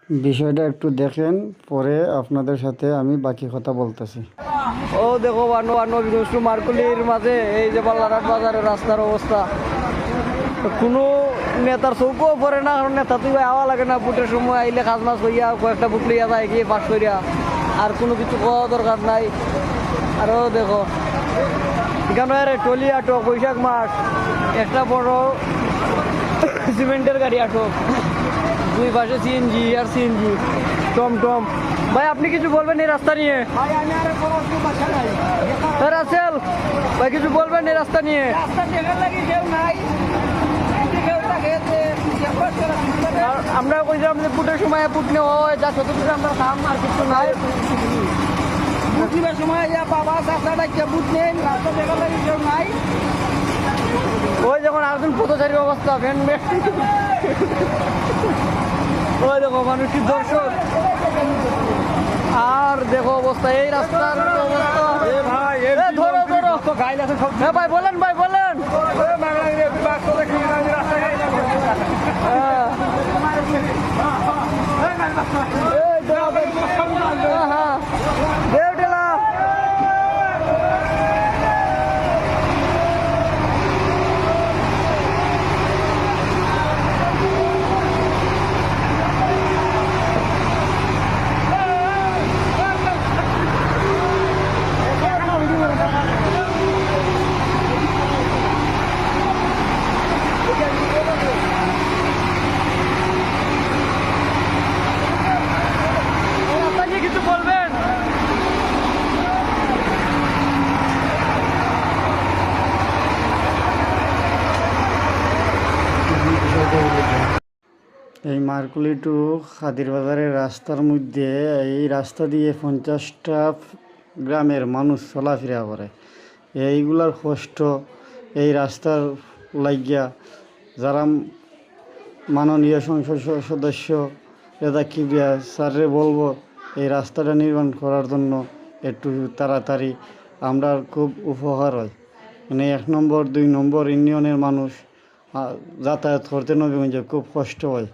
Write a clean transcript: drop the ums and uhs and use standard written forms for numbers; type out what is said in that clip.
বিষয়টা একটু দেখেন, পরে আপনাদের সাথে আমি বাকি কথা বলতেছি। ও দেখো নবীগঞ্জ মার্কুলির মাঝে এই যে বাল্লারহাট বাজারের রাস্তার অবস্থা, কোনো নেতার চৌকও পড়ে না, কারণ নেতা তুই আওয়া লাগে না, বুটের সময় আইলে কাজ মাছ হইয়া কয়েকটা বুট লইয়া যায় গিয়ে পাস করিয়া, আর কোনো কিছু খাওয়া দরকার নাই। আরও দেখো এখানে টলি আটক, বৈশাখ মাস একটা বড় সিমেন্টের গাড়ি আটক, দুই পাশে সিএনজি আর সিএনজি, টম। ভাই আপনি কিছু বলবেন এই রাস্তা নিয়ে? রাসেল ভাই কিছু বলবেন এই রাস্তা নিয়ে? আমরা কইলাম যে পুটের সময় পুট নেওয়া হয়, যা যতটুকু আমরা খাম আর কিছু নাই। বুটিবার সময় বাবা চাষা বুট নেন, রাস্তা দেখার লাগে কেউ নাই। ওই যখন একজন পথচারীর অবস্থা, ভ্যান ওই দেখো মানুষের দর্শক, আর দেখো অবস্থা এই রাস্তার অবস্থা। ধরো ভাই বলেন, ভাই বলেন। কিছু বলবেন? এই মার্কুলি টু খাদির বাজারের রাস্তার মধ্যে, এই রাস্তা দিয়ে 50টা গ্রামের মানুষ চলাফেরা করে। এইগুলার কষ্ট এই রাস্তার লাগিয়া যারা মাননীয় সংসদ সদস্য রেজা কিবরিয়া স্যারে বলবো এই রাস্তাটা নির্মাণ করার জন্য একটু তাড়াতাড়ি, আমরা খুব উপকার হয়। মানে 1 নম্বর 2 নম্বর ইউনিয়নের মানুষ যাতায়াত করতে নবীগঞ্জে খুব কষ্ট হয়।